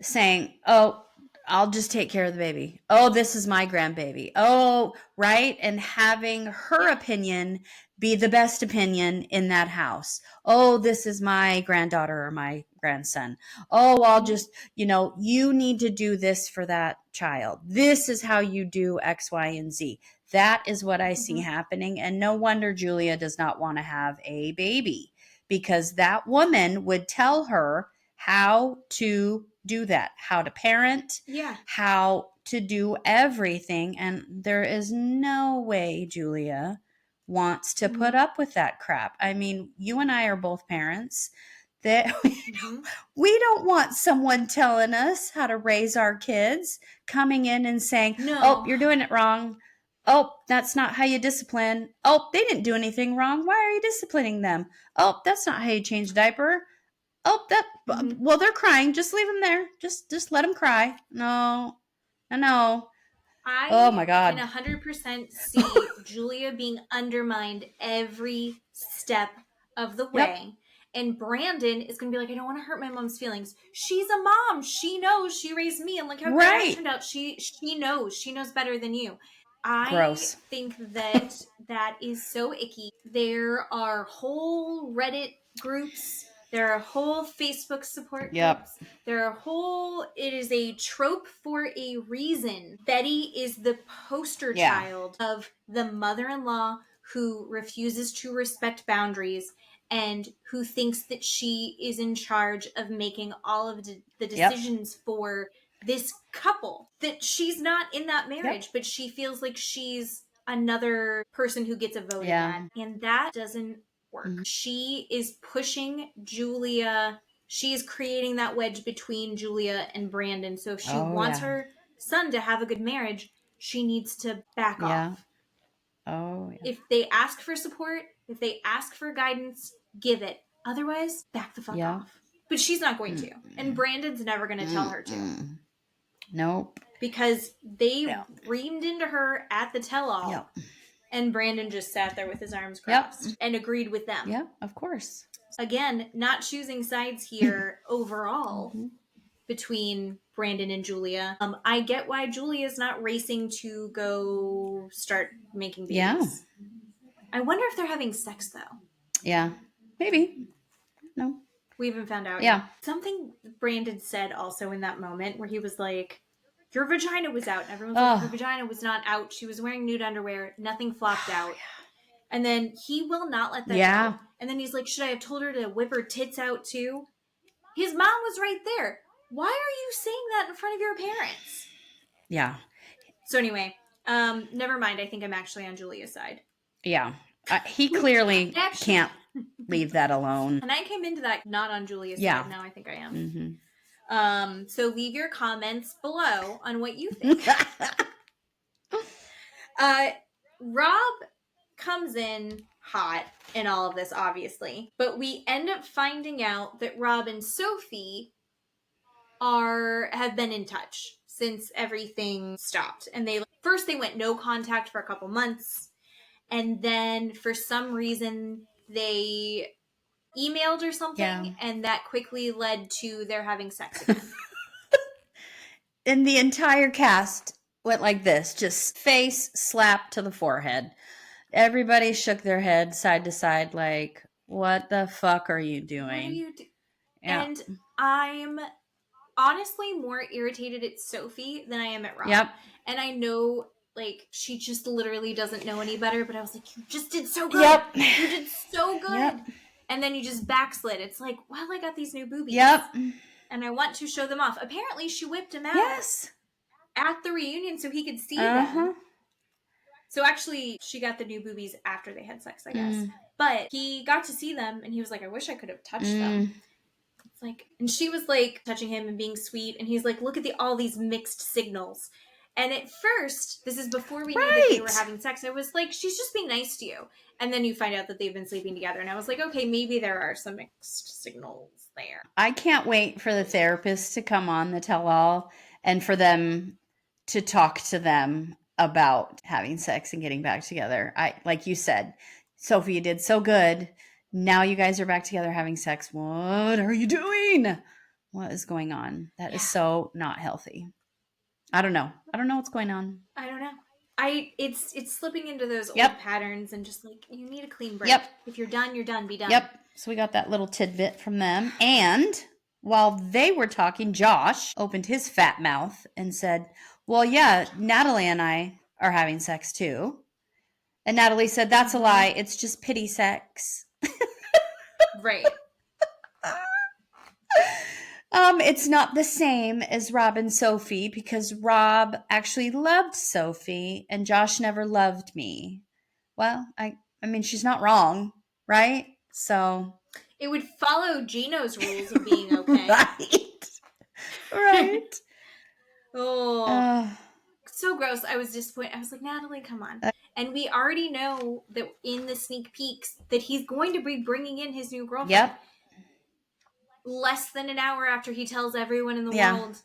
saying, oh, I'll just take care of the baby. Oh, this is my grandbaby. Oh, right? And having her opinion be the best opinion in that house. Oh, this is my granddaughter or my grandson. Oh, I'll just, you need to do this for that child. This is how you do X, Y, and Z. That is what I see happening. And no wonder Julia does not want to have a baby, because that woman would tell her how to do that, how to parent, how to do everything. And there is no way Julia wants to put up with that crap. I mean, you and I are both parents. That we don't want someone telling us how to raise our kids, coming in and saying, oh, you're doing it wrong. Oh, that's not how you discipline. Oh, they didn't do anything wrong. Why are you disciplining them? Oh, that's not how you change a diaper. Oh, well, they're crying. Just leave them there. Just let them cry. No. Oh my God. I can 100% see Julia being undermined every step of the way. Yep. And Brandon is going to be like, I don't want to hurt my mom's feelings. She's a mom. She knows. She raised me. And look how great I turned out. She knows. She knows better than you. Gross. I think that is so icky. There are whole Reddit groups. There are whole Facebook support groups. It is a trope for a reason. Betty is the poster child of the mother-in-law who refuses to respect boundaries and who thinks that she is in charge of making all of the decisions for this couple that she's not in that marriage, Yep. but she feels like she's another person who gets a vote in that. And that doesn't work. Mhm. She is pushing Julia. She is creating that wedge between Julia and Brandon. So if she wants her son to have a good marriage, she needs to back off. Oh, yeah. If they ask for support, if they ask for guidance, give it. Otherwise, back the fuck off. But she's not going to. And Brandon's never going to tell her to. Nope. Because they reamed into her at the tell-all. Yep. And Brandon just sat there with his arms crossed and agreed with them. Yeah, of course. Again, not choosing sides here overall between Brandon and Julia. I get why Julia's not racing to go start making babies. Yeah. I wonder if they're having sex, though. Yeah. Maybe. No. We haven't found out Yeah. yet. Something Brandon said also in that moment where he was like, your vagina was out. And everyone's like, her vagina was not out. She was wearing nude underwear. Nothing flopped out. And then he will not let that go. And then he's like, should I have told her to whip her tits out too? His mom was right there. Why are you saying that in front of your parents? Yeah. So anyway, never mind. I think I'm actually on Julia's side. Yeah. He clearly can't leave that alone. And I came into that not on Julia's side. Now I think I am. Mm-hmm. So leave your comments below on what you think. Rob comes in hot in all of this, obviously. But we end up finding out that Rob and Sophie have been in touch since everything stopped. And first they went no contact for a couple months. And then for some reason they emailed or something. And that quickly led to their having sex again. And the entire cast went like this, just face slapped to the forehead. Everybody shook their head side to side like, what the fuck are you doing? What are you doing? And I'm honestly more irritated at Sophie than I am at Rob. Yep. And I know, like, she just literally doesn't know any better, but I was like, you just did so good. Yep. You did so good. Yep. And then you just backslid. It's like, well, I got these new boobies. Yep. And I want to show them off. Apparently, she whipped him out. Yes. At the reunion so he could see them. So actually, she got the new boobies after they had sex, I guess. But he got to see them, and he was like, I wish I could have touched them. It's like, and she was like touching him and being sweet, and he's like, look at all these mixed signals. And at first, this is before we knew that they were having sex, I was like, she's just being nice to you. And then you find out that they've been sleeping together, and I was like, okay, maybe there are some mixed signals there. I can't wait for the therapist to come on the tell-all and for them to talk to them about having sex and getting back together. Like you said, Sophie, you did so good. Now you guys are back together having sex. What are you doing? What is going on? That is so not healthy. I don't know. I don't know what's going on. I don't know. It's slipping into those old patterns and just like, you need a clean break. If you're done, you're done. Be done. So we got that little tidbit from them. And while they were talking, Josh opened his fat mouth and said, well, yeah, Natalie and I are having sex too. And Natalie said, that's a lie. It's just pity sex. Right. It's not the same as Rob and Sophie because Rob actually loved Sophie and Josh never loved me. Well, I mean, she's not wrong, right? So it would follow Gino's rules of being okay. Right. So gross. I was disappointed. I was like, Natalie, come on. And we already know that in the sneak peeks that he's going to be bringing in his new girlfriend. Less than an hour after he tells everyone in the world.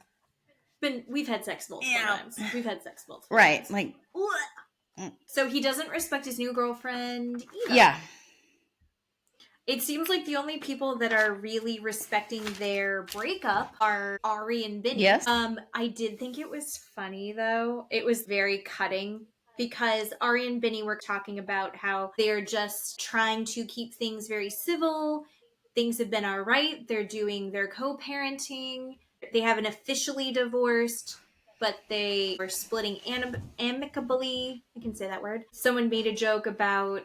But we've had sex multiple times. We've had sex multiple times. Like. So he doesn't respect his new girlfriend either. It seems like the only people that are really respecting their breakup are Ari and Benny. I did think it was funny, though. It was very cutting because Ari and Benny were talking about how they're just trying to keep things very civil. Things have been all right. They're doing their co-parenting. They haven't officially divorced, but they are splitting amicably. I can say that word. Someone made a joke about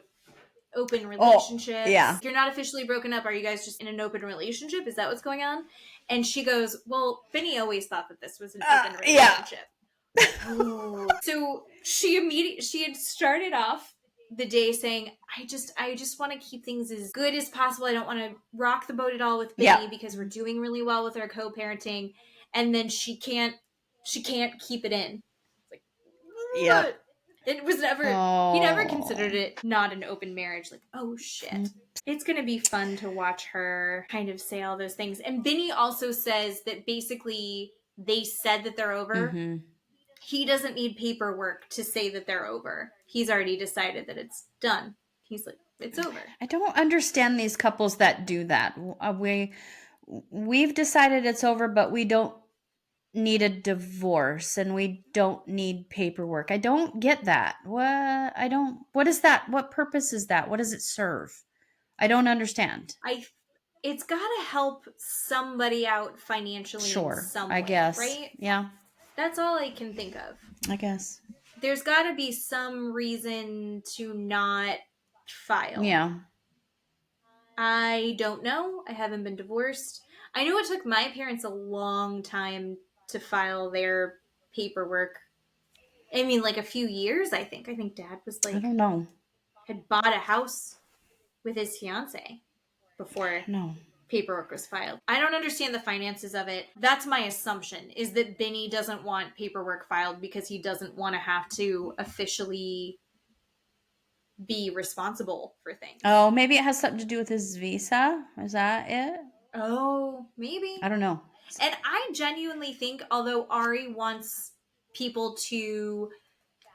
open relationships. yeah. You're not officially broken up. Are you guys just in an open relationship? Is that what's going on? And she goes, well, Benny always thought that this was an open relationship. So she had started off the day saying, I just want to keep things as good as possible. I don't want to rock the boat at all with Benny because we're doing really well with our co-parenting. And then she can't keep it in. It's like, it was never, he never considered it not an open marriage. Like, oh shit. It's going to be fun to watch her kind of say all those things. And Benny also says that basically they said that they're over. He doesn't need paperwork to say that they're over. He's already decided that it's done. He's like, it's over. I don't understand these couples that do that. We've decided it's over, but we don't need a divorce and we don't need paperwork. I don't get that. What is that? What purpose is that? What does it serve? I don't understand. It's got to help somebody out financially in some way, I guess. Right? Yeah. That's all I can think of. I guess. There's got to be some reason to not file. Yeah. I don't know. I haven't been divorced. I know it took my parents a long time to file their paperwork. I mean, like a few years, I think. I think Dad was like, I don't know. Had bought a house with his fiance before paperwork was filed. I don't understand the finances of it. That's my assumption, is that Benny doesn't want paperwork filed because he doesn't want to have to officially be responsible for things. Oh, maybe it has something to do with his visa. Is that it? Oh, maybe. I don't know. And I genuinely think, although Ari wants people to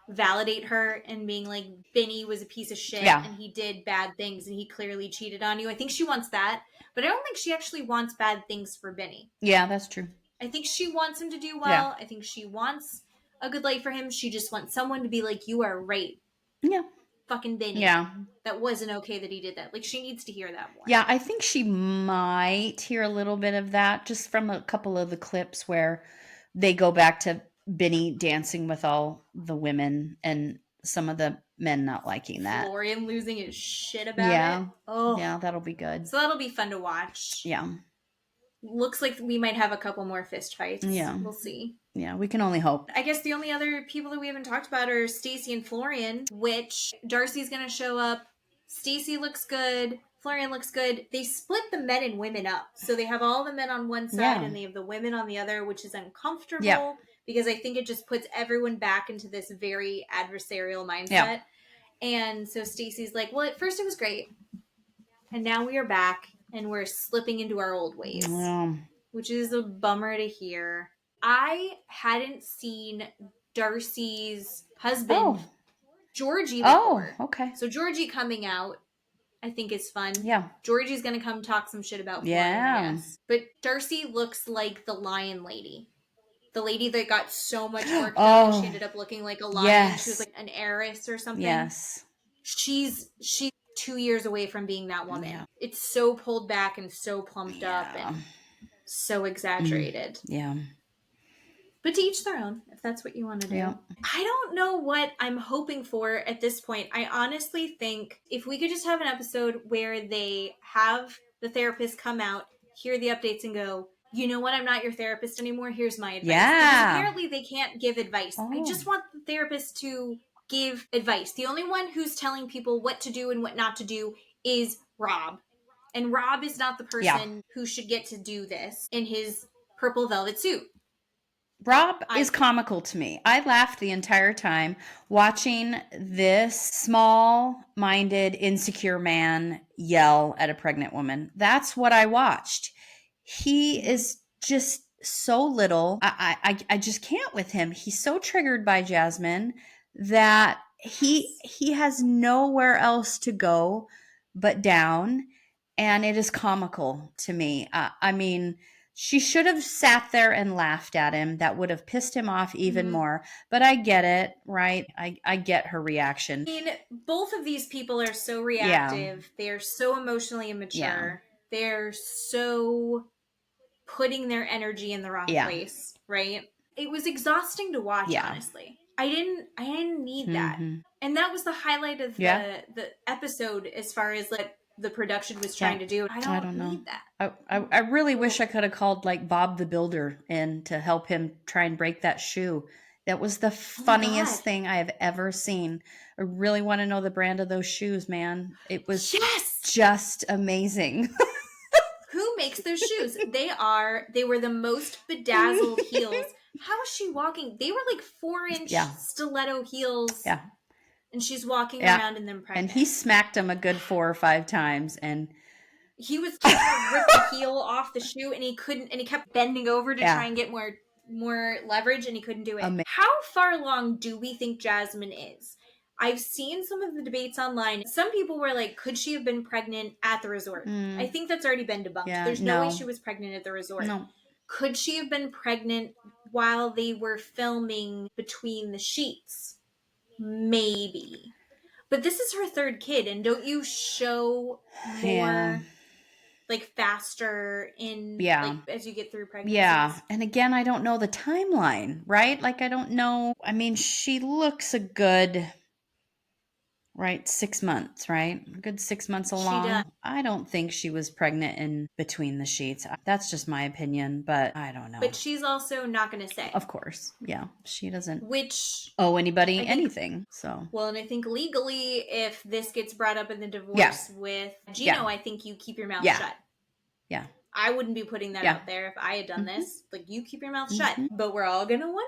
validate her and being like, Benny was a piece of shit and he did bad things and he clearly cheated on you. I think she wants that, but I don't think she actually wants bad things for Benny. Yeah, that's true. I think she wants him to do well. I think she wants a good life for him. She just wants someone to be like, you are right. Yeah. Fucking Benny. Yeah. That wasn't okay that he did that. Like, she needs to hear that more. Yeah, I think she might hear a little bit of that just from a couple of the clips where they go back to Benny dancing with all the women and some of the men not liking that. Florian losing his shit about it. Oh. Yeah, that'll be good. So that'll be fun to watch. Yeah. Looks like we might have a couple more fist fights. Yeah. We'll see. Yeah, we can only hope. I guess the only other people that we haven't talked about are Stacy and Florian, which Darcy's going to show up. Stacy looks good. Florian looks good. They split the men and women up. So they have all the men on one side and they have the women on the other, which is uncomfortable because I think it just puts everyone back into this very adversarial mindset. Yeah. And so Stacy's like, well, at first it was great. And now we are back and we're slipping into our old ways, which is a bummer to hear. I hadn't seen Darcy's husband, Georgie, before. Oh, okay. So Georgie coming out, I think is fun. Yeah. Georgie's going to come talk some shit about Florian, yes. But Darcy looks like the lion lady. The lady that got so much work done, she ended up looking like a lion. Yes. She was like an heiress or something. Yes. She's 2 years away from being that woman. Yeah. It's so pulled back and so plumped up and so exaggerated. Yeah. But to each their own, if that's what you want to do. Yeah. I don't know what I'm hoping for at this point. I honestly think if we could just have an episode where they have the therapist come out, hear the updates, and go, you know what, I'm not your therapist anymore. Here's my advice. Yeah. Because apparently they can't give advice. I just want the therapist to give advice. The only one who's telling people what to do and what not to do is Rob. And Rob is not the person who should get to do this in his purple velvet suit. Rob is comical to me. I laughed the entire time watching this small-minded, insecure man yell at a pregnant woman. That's what I watched. He is just so little. I just can't with him. He's so triggered by Jasmine that he has nowhere else to go but down, and it is comical to me. I mean, she should have sat there and laughed at him. That would have pissed him off even more. But I get it, right? I get her reaction. I mean, both of these people are so reactive. Yeah. They're so emotionally immature. Yeah. They're so putting their energy in the wrong place, right? It was exhausting to watch, honestly. didn't need that. And that was the highlight of the episode as far as like the production was trying to do. I don't know. need that. I really wish I could have called like Bob the Builder in to help him try and break that shoe. That was the funniest thing I have ever seen. I really want to know the brand of those shoes, man. It was just amazing. Who makes those shoes? They were the most bedazzled heels. How is she walking? They were like 4-inch stiletto heels. Yeah. And she's walking around in them pregnant. And he smacked him a good 4 or 5 times, and he was trying to rip the heel off the shoe, and he couldn't, and he kept bending over to try and get more leverage, and he couldn't do it. How far along do we think Jasmine is? I've seen some of the debates online. Some people were like, could she have been pregnant at the resort? I think that's already been debunked. There's no way she was pregnant at the resort. No. Could she have been pregnant while they were filming Between the Sheets? Maybe. But this is her 3rd kid, and don't you show more like faster in like as you get through pregnancy? Yeah. And again, I don't know the timeline, right? Like I don't know. I mean, she looks a good 6 months, right? A good 6 months along. She does. I don't think she was pregnant in Between the Sheets. That's just my opinion, but I don't know. But she's also not going to say. Of course. Yeah. She doesn't owe anybody anything. So. Well, and I think legally, if this gets brought up in the divorce with Gino, I think you keep your mouth shut. Yeah. I wouldn't be putting that out there if I had done this. Like, you keep your mouth shut. But we're all going to wonder.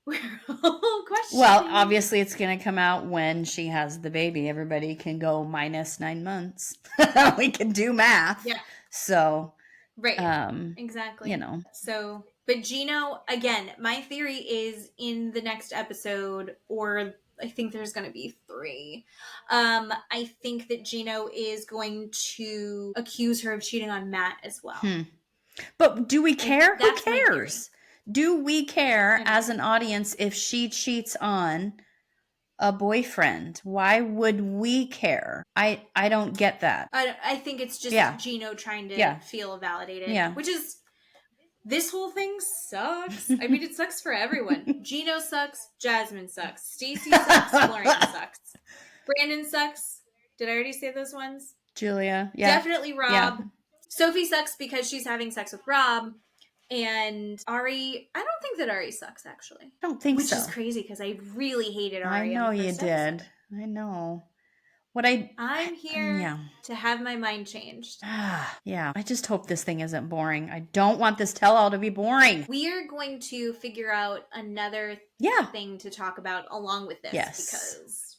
We're all questioning. Well, obviously it's going to come out when she has the baby. Everybody can go minus 9 months. We can do math. Yeah. So. Right. Exactly. You know. So, but Gino, again, my theory is in the next episode, or I think there's going to be 3. I think that Gino is going to accuse her of cheating on Matt as well. But do we care? Who cares? Do we care as an audience if she cheats on a boyfriend? Why would we care? I don't get that. I think it's just Gino trying to feel validated. Yeah. Which is, this whole thing sucks. I mean, it sucks for everyone. Gino sucks. Jasmine sucks. Stacey sucks. Florian sucks. Brandon sucks. Did I already say those ones? Julia. Yeah. Definitely Rob. Yeah. Sophie sucks because she's having sex with Rob. And Ari, I don't think that Ari sucks, actually. I don't think so. Which is crazy because I really hated Ari. I know you did. I know. I'm here to have my mind changed. Yeah. I just hope this thing isn't boring. I don't want this tell-all to be boring. We are going to figure out another thing to talk about along with this. Yes.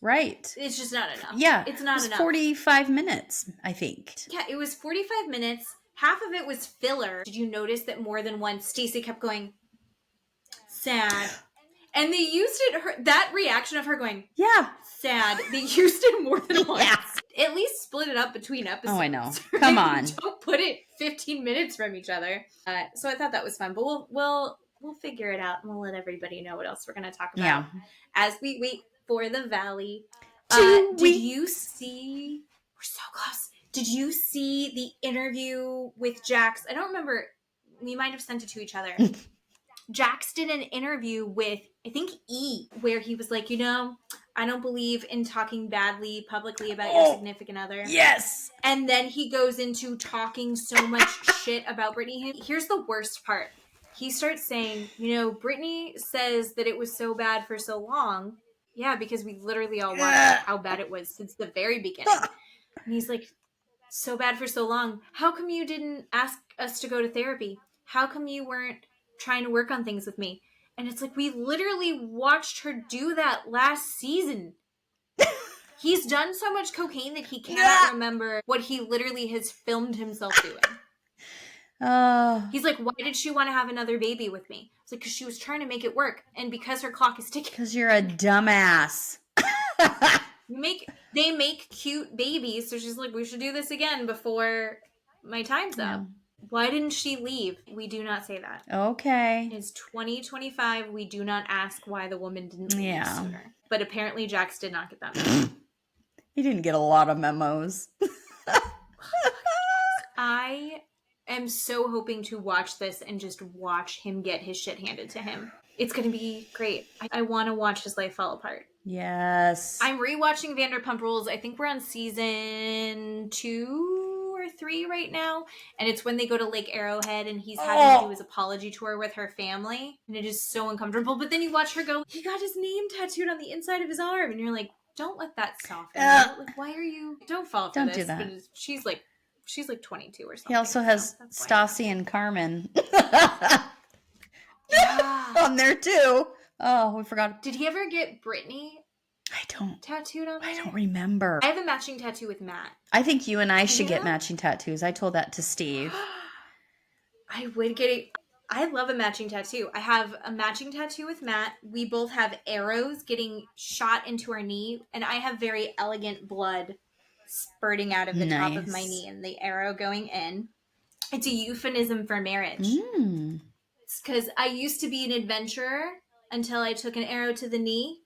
Because it's just not enough. Yeah. It's not enough. 45 minutes, I think. Yeah, it was 45 minutes. Half of it was filler. Did you notice that more than once Stacey kept going, sad? And they used it, that reaction of her going, sad. They used it more than once. At least split it up between episodes. Oh, I know. Come on. Don't put it 15 minutes from each other. So I thought that was fun. But we'll figure it out, and we'll let everybody know what else we're going to talk about as we wait for the Valley. Did you see? We're so close. Did you see the interview with Jax? I don't remember. We might have sent it to each other. Jax did an interview with, I think, E, where he was like, I don't believe in talking badly publicly about your significant other. Yes. And then he goes into talking so much shit about Brittany. Here's the worst part. He starts saying, Brittany says that it was so bad for so long. Yeah, because we literally all watched how bad it was since the very beginning. And he's like, so bad for so long. How come you didn't ask us to go to therapy? How come you weren't trying to work on things with me? And it's like, we literally watched her do that last season. He's done so much cocaine that he cannot remember what he literally has filmed himself doing. He's like, why did she want to have another baby with me? It's like, because she was trying to make it work. And because her clock is ticking. Because you're a dumbass. They make cute babies, so she's like, we should do this again before my time's up. Why didn't she leave? We do not say that. Okay. It's 2025. We do not ask why the woman didn't leave sooner. But apparently Jax did not get that memo. He didn't get a lot of memos. I am so hoping to watch this and just watch him get his shit handed to him. It's going to be great. I want to watch his life fall apart. Yes. I'm rewatching Vanderpump Rules. I think we're on season 2 or 3 right now. And it's when they go to Lake Arrowhead and he's having to do his apology tour with her family. And it is so uncomfortable. But then you watch her go, he got his name tattooed on the inside of his arm. And you're like, don't let that soften you. Like, why are you? Don't fall for Don't this. do that. But she's like 22 or something. He also has so that's Stassi and Carmen yeah. on there too. Oh, we forgot. Did he ever get Brittany I don't tattooed on there? I don't remember. I have a matching tattoo with Matt. I think you and I should get matching tattoos. I told that to Steve. I would get it. I love a matching tattoo. I have a matching tattoo with Matt. We both have arrows getting shot into our knee, and I have very elegant blood spurting out of the top of my knee and the arrow going in. It's a euphemism for marriage. It's because I used to be an adventurer until I took an arrow to the knee.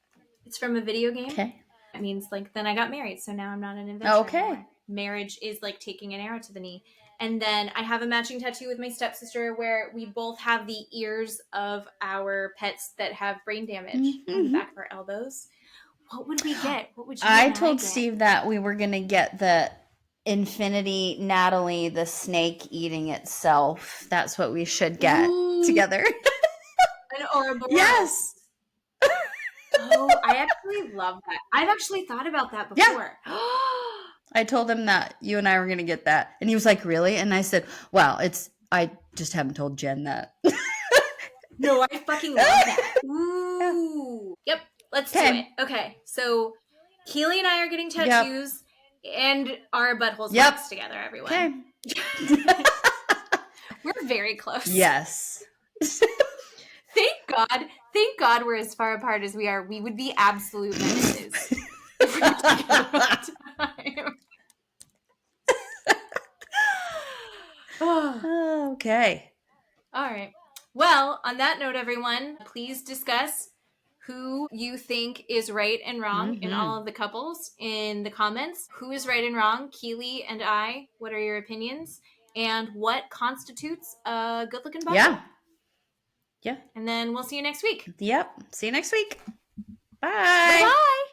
It's from a video game. Okay. It means like then I got married, so now I'm not an adventurer. Okay. Anymore. Marriage is like taking an arrow to the knee. And then I have a matching tattoo with my stepsister where we both have the ears of our pets that have brain damage on the back of our elbows. What would we get? What would you I told Steve that we were going to get the Infinity Natalie, the snake eating itself. That's what we should get together. An Ouroboros. Yes. Oh, I actually love that. I've actually thought about that before. Yeah. I told him that you and I were going to get that. And he was like, really? And I said, well, I just haven't told Jen that. No, I fucking love that. Ooh. Yep. Let's do it. Okay. So Keeley and I are getting tattoos and our buttholes waxed together, everyone. Okay. We're very close. Yes. Thank God we're as far apart as we are. We would be absolute menaces. If we were together all the time. Okay. All right. Well, on that note, everyone, please discuss who you think is right and wrong in all of the couples in the comments. Who is right and wrong? Keeley and I. What are your opinions? And what constitutes a good-looking butthole? Yeah. Yeah. And then we'll see you next week. Yep. See you next week. Bye. Bye-bye.